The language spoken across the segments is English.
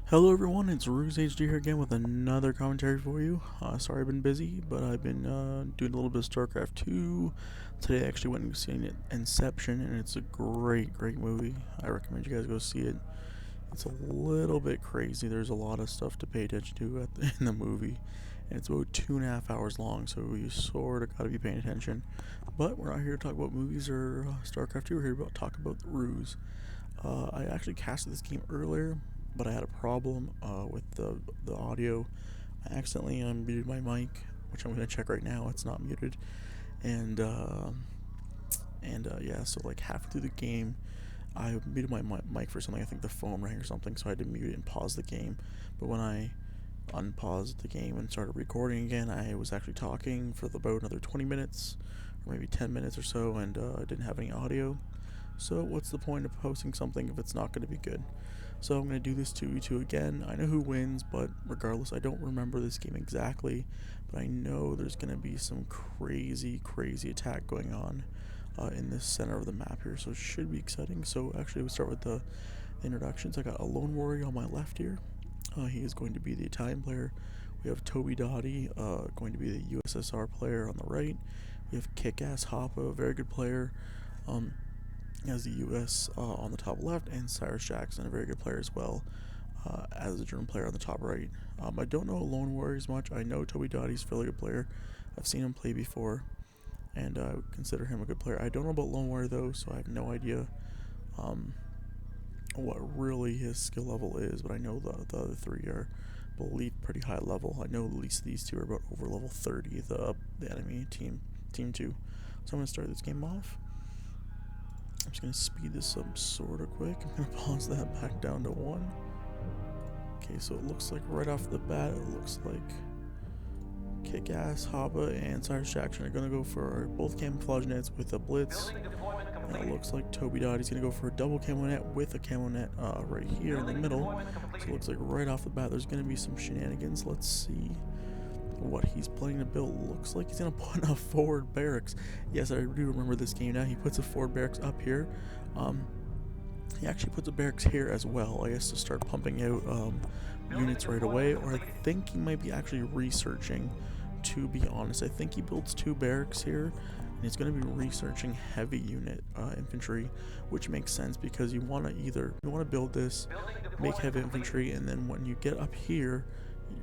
Hello everyone, it's Ruse HD here again with another commentary for you. Sorry I've been busy, but I've been doing a little bit of StarCraft 2. Today I actually went and seen Inception, and it's a great movie. I recommend you guys go see it. It's a little bit crazy. There's a lot of stuff to pay attention to in the movie. And it's about 2.5 hours long, so you sort of got to be paying attention. But we're not here to talk about movies or StarCraft 2. We're here to talk about the Ruse. I actually casted this game earlier, but I had a problem with the audio. I accidentally unmuted my mic, which I'm gonna check right now. It's not muted, and yeah. So like halfway through the game, I muted my mic for something. I think the phone rang or something, so I had to mute it and pause the game. But when I unpaused the game and started recording again, I was actually talking for about another 20 minutes, or maybe 10 minutes or so, and I didn't have any audio. So what's the point of posting something if it's not going to be good? So I'm going to do this 2v2 again. I know who wins, but regardless, I don't remember this game exactly, but I know there's going to be some crazy attack going on in this center of the map here, so it should be exciting. So actually, we start with the introductions. I got Alone.Warrior on my left here. He is going to be the Italian player. We have Tobedotty, going to be the USSR player on the right. We have Kickass Hoppa, a very good player. As the US on the top left, and Cyrus Jackson, a very good player as well, as a German player on the top right. I don't know Alone.Warrior as much. I know Tobedotty's a fairly good player. I've seen him play before, and I would consider him a good player. I don't know about Alone.Warrior though, so I have no idea what really his skill level is, but I know the other three are, I believe, pretty high level. I know at least these two are about over level 30, the enemy team 2. So I'm going to start this game off. I'm just going to speed this up sort of quick. I'm going to pause that back down to 1. Okay, so it looks like right off the bat, it looks like Kickass, Hoppa, and Cyrus Jackson are going to go for both camouflage nets with a blitz. And it looks like Tobedotty's going to go for a double camo net with a camo net right here in the middle. So it looks like right off the bat there's going to be some shenanigans. Let's see what he's planning to build. Looks like he's going to put a forward barracks. Yes, I do remember this game now. He puts a forward barracks up here. He actually puts a barracks here as well, I guess, to start pumping out units right away. Or I think he might be actually researching, to be honest. I think he builds 2 barracks here, and he's going to be researching heavy unit infantry, which makes sense because you want to build this, make heavy infantry, and then when you get up here,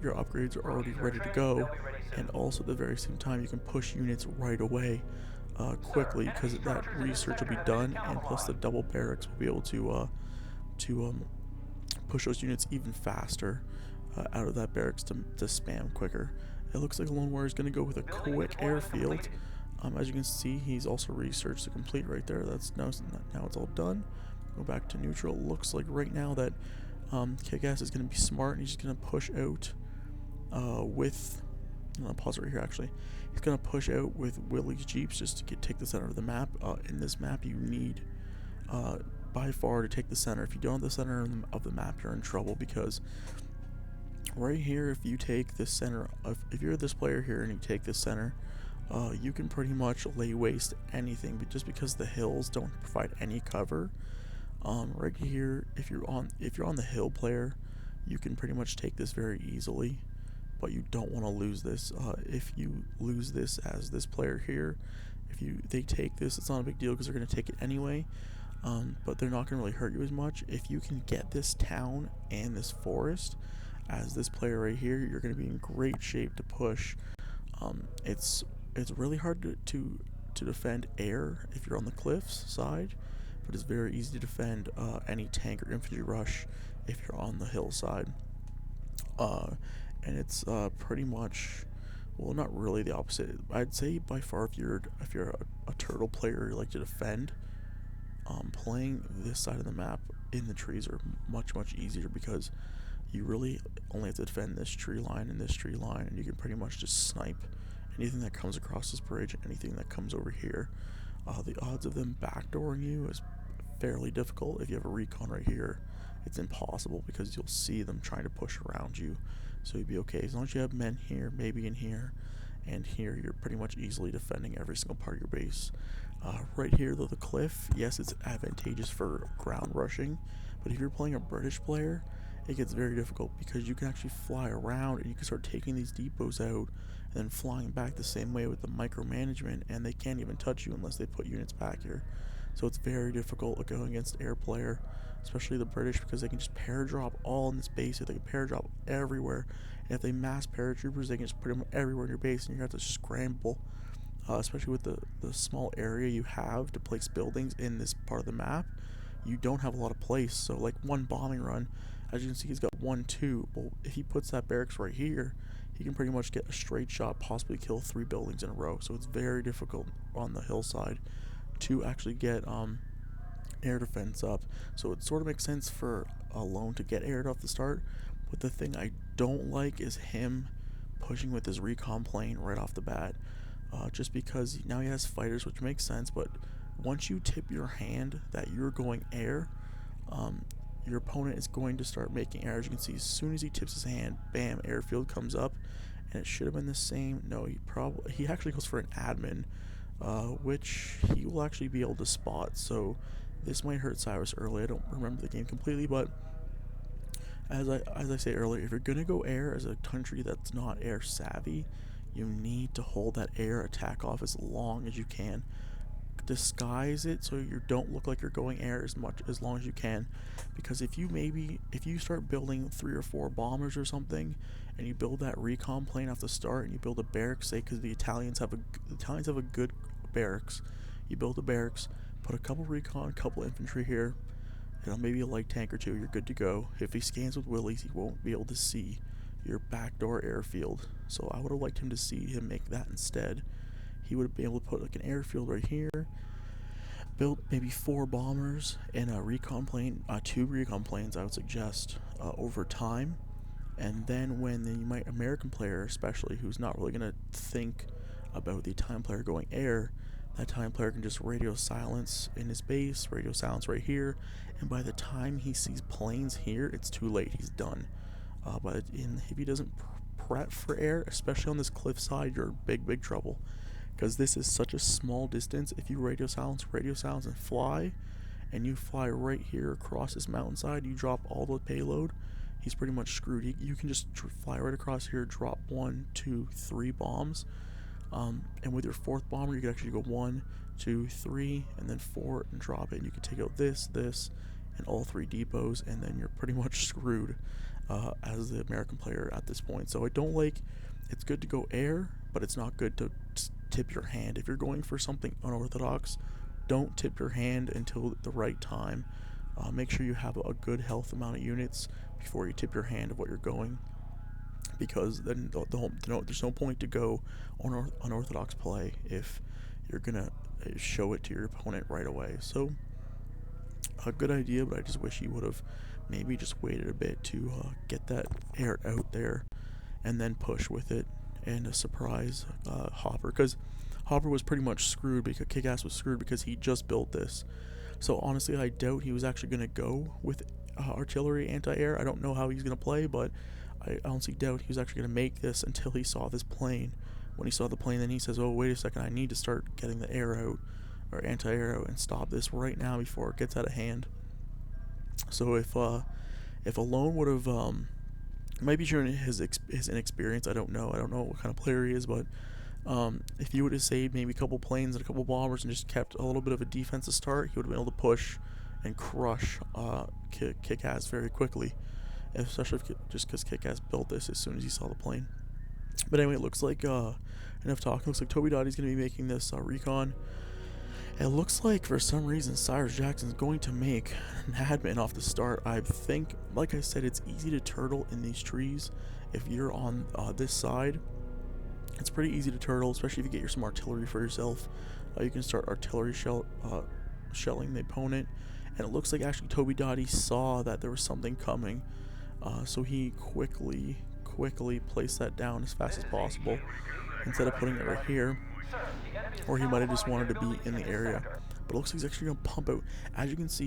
your upgrades are already ready to go, and also at the very same time you can push units right away quickly, because that research will be done, and plus the double barracks will be able to push those units even faster out of that barracks to spam quicker. It looks like Alone.Warrior is going to go with a quick airfield. As you can see, he's also researched the complete right there. That's now it's all done. Go back to neutral. Looks like right now that Kickass is going to be smart, and he's just going to push out with... I'm going to pause right here, actually. He's going to push out with Willie's Jeeps just to take the center of the map. In this map, you need, by far, to take the center. If you don't have the center of the map, you're in trouble, because right here, if you take the center, if you're this player here and you take the center, you can pretty much lay waste anything, but just because the hills don't provide any cover. Right here, if you're on the hill player, you can pretty much take this very easily, but you don't want to lose this. If you lose this as this player here, they take this, it's not a big deal because they're going to take it anyway, but they're not going to really hurt you as much. If you can get this town and this forest as this player right here, you're going to be in great shape to push. It's really hard to defend air if you're on the cliffs side, but it's very easy to defend any tank or infantry rush if you're on the hillside. And it's pretty much, well, not really the opposite. I'd say by far, if you're a turtle player, you like to defend, playing this side of the map in the trees are much easier, because you really only have to defend this tree line and this tree line, and you can pretty much just snipe anything that comes across this bridge, anything that comes over here. The odds of them backdooring you is fairly difficult. If you have a recon right here, it's impossible, because you'll see them trying to push around you. So you'd be okay as long as you have men here, maybe in here, and here. You're pretty much easily defending every single part of your base. Right here, though, the cliff, yes, it's advantageous for ground rushing, but if you're playing a British player it gets very difficult because you can actually fly around and you can start taking these depots out and then flying back the same way with the micromanagement, and they can't even touch you unless they put units back here. So it's very difficult going against air player, especially the British, because they can just paradrop all in this base. They can paradrop everywhere, and if they mass paratroopers, they can just put them everywhere in your base, and you have to scramble. Especially with the small area you have to place buildings in this part of the map, you don't have a lot of place. So like one bombing run, as you can see, he's got 1-2. Well, if he puts that barracks right here, he can pretty much get a straight shot, possibly kill 3 buildings in a row. So it's very difficult on the hillside to actually get air defense up. So it sort of makes sense for Alone to get aired off the start. But the thing I don't like is him pushing with his recon plane right off the bat. Just because now he has fighters, which makes sense, but once you tip your hand that you're going air, your opponent is going to start making air. As you can see, as soon as he tips his hand, bam, airfield comes up, and it should have been the same. No, he actually goes for an admin, which he will actually be able to spot. So this might hurt Cyrus early. I don't remember the game completely, but as I say earlier, if you're gonna go air as a country that's not air savvy, you need to hold that air attack off as long as you can. Disguise it so you don't look like you're going air as long as you can, because if you start building 3 or 4 bombers or something, and you build that recon plane off the start, and you build a barracks, say because the Italians have a good barracks, you build a barracks, put a couple recon, couple infantry here, and maybe a light tank or 2, you're good to go. If he scans with Willies, he won't be able to see your backdoor airfield. So I would have liked him to see him make that instead. He would have been able to put like an airfield right here, built maybe 4 bombers and a recon plane, 2 recon planes I would suggest over time. And then when the American player, especially, who's not really going to think about the Italian player going air, that Italian player can just radio silence in his base, radio silence right here, and by the time he sees planes here, it's too late, he's done. But if he doesn't prep for air, especially on this cliffside, you're in big trouble, because this is such a small distance. If you radio silence and fly, and you fly right here across this mountainside, you drop all the payload, he's pretty much screwed. You can just fly right across here, drop 1, 2, 3 bombs, and with your 4th bomber, you can actually go 1, 2, 3, and then 4, and drop it. And you can take out this, and all 3 depots, and then you're pretty much screwed as the American player at this point. So I don't like. It's good to go air, but it's not good to tip your hand. If you're going for something unorthodox, don't tip your hand until the right time. Make sure you have a good health amount of units before you tip your hand of what you're going, because then there's no point to go on unorthodox play if you're gonna show it to your opponent right away. So a good idea, but I just wish he would have maybe just waited a bit to get that air out there and then push with it and a surprise Hopper, because Hopper was pretty much screwed, because Kickass was screwed because he just built this. So honestly, I doubt he was actually going to go with artillery anti-air. I don't know how he's going to play, but I honestly doubt he was actually going to make this until he saw this plane. When he saw the plane, then he says, oh, wait a second, I need to start getting the air out, or anti-air out, and stop this right now before it gets out of hand. So if Alone would have, maybe during his inexperience, I don't know what kind of player he is, but if he would have saved maybe a couple planes and a couple bombers and just kept a little bit of a defensive start, he would have been able to push and crush Kickass very quickly, especially just because Kickass built this as soon as he saw the plane. But anyway, it looks like enough talking. Looks like Tobedotty's going to be making this recon. It looks like for some reason Cyrus Jackson's going to make an admin off the start. I think, like I said, it's easy to turtle in these trees. If you're on this side, it's pretty easy to turtle, especially if you get some artillery for yourself. You can start artillery shelling the opponent, and it looks like actually Tobedotty saw that there was something coming, so he quickly placed that down as fast as possible instead of putting it right here. Or he might have just wanted to be in the area. But it looks like he's actually going to pump out. As you can see,